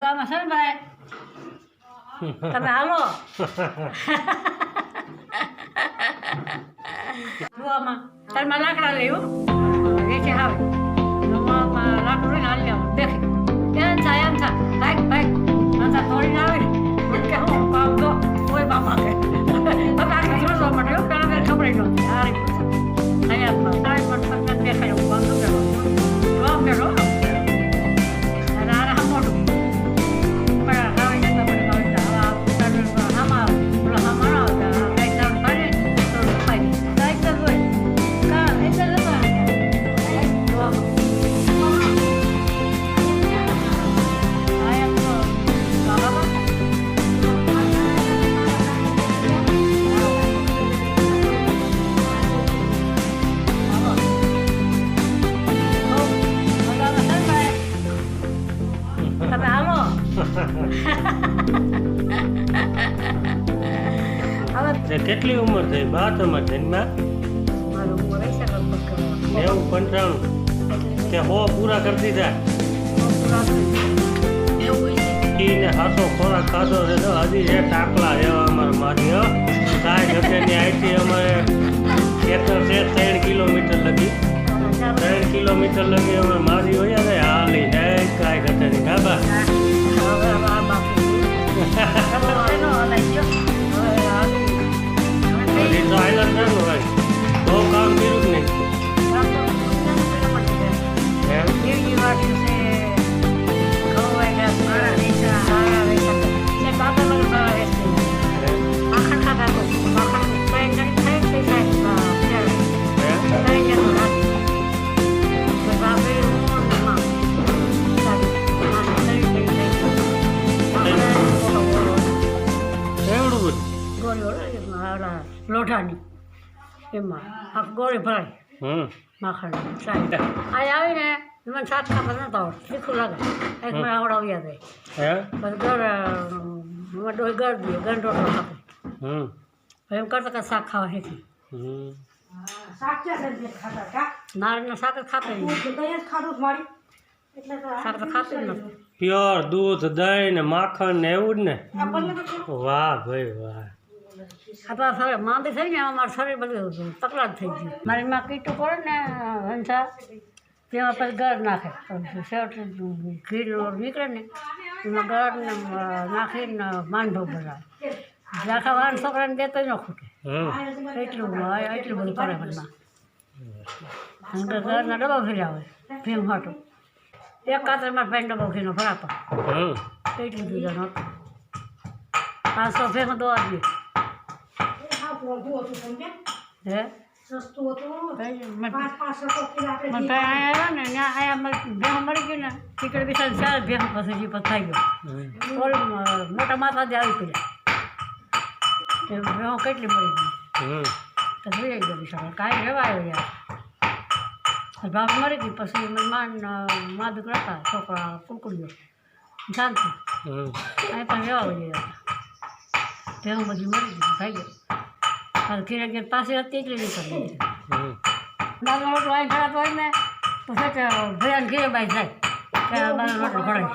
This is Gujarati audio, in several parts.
આમાં છે ને ભાઈ તમે હાલો જોવામાં તારમાં લાકડા લેવું વેચે આવે લાકડું લઈને હાલી આવું દેખી એમ થાય બાઈક નતા તોડીને આવે કે હું કામ તો કોઈ બાપા કે બગાડી જોવા માટે એવું પેલા મેં ખબર નહોતી આ રીતે અહીંયા કાંઈ પણ તમને દેખાય હું બંધ કરો જવાબ મેળો અને આ મોટું કેટલી ઉંમર થઈ બા તમારે જન્મમાં? 90-95 કે 100 પૂરા કરી દીધા? ને હાથો ખોરાક ખાધો છે તો હજી એ ટાકલા એવા અમારા મારી કાંઈ ઘટેની આઈટી અમારે ખેતર છે 3 કિલોમીટર લગી 3 કિલોમીટર લગી અમે મારી હોય ને હાલી ને કાંઈ ઘટેની ગાબા હજી તો આઈલર ના હોય બહુ કામ કર્યું જ નહીં લોઢાની એમાં આ ગોળી ભરાય માખણ સાહેબ આ આવીને મને શાક ખાવા નતા આવડતું તીખું લાગે એક મને આવડાવ્યા જાય બસ ગળ ગળ દઈએ ગંઢોળો ખાપે એમ કરતા કે શાક ખાવા શીખી નારિયેળના શાક જ ખાતે શાક તો ખાતું જ નથી પ્યોર દૂધ દહીં ને માખણ ને એવું જ ને વાહ ભાઈ વાહ આપણા શરીર માંદી થઈ ને અમારું શરીર બધું તકલાદ થઈ ગયું મારી માં કીટું પડે ને હંસા તેમાં પછી ગળ નાખે શેવટ ઘી નીકળે ને એમાં ગળને નાખીને માંડો બનાવે આખા વાર છોકરાને દેતો ન ખૂટે એટલું બધું કરે મનમાં ઘરના ડબ્બા ફેર્યા હોય ભીમ હાટું એક કાતરમાં ભાઈ ડબ્બો ફીનો ભરાપા એટલું દીધા નહોતું 500 ભેગો દોવા દે હે મને આવ્યા ને ત્યાં આયા ભેગો મળી ગયું ને ટીકડ બિચાર 4 ભેગો પછી થઈ ગયો મોટા માથા જ આવી પડ્યા ભેગો કેટલી મળી ગઈ તો જોઈ ગયો બિચારો કાંઈ રહેવાયો યાર ભાગ મરી ગઈ પછી મા દીકરા હતા છોકરા કુકડીઓ શાંતિ અહીં પણ રહેવા જોઈએ ભેગો બધી મરી ગઈ ભાઈ ગયો ઘેર પાસે હતી એટલી નીકળી બાબા રોટલો અહીં ખરાબ હોય ને તો ભૈયા ઘેરે બાઈ જાય બાબા રોટલો ભરાય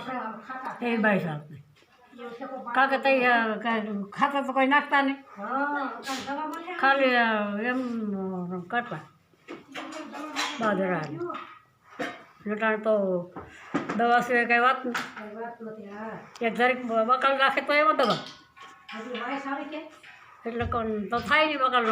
એવી બાઈ સાહેબ કારણ કે તઈ ખાતા તો કોઈ નાખતા નહીં ખાલી એમ કરતા બાજરાને લટાણ તો દવા સિવાય કંઈ વાત નહીં એક જરીક બકાલ રાખે તો એમાં દવા એટલે કોણ તો થાય નહીં બકાલ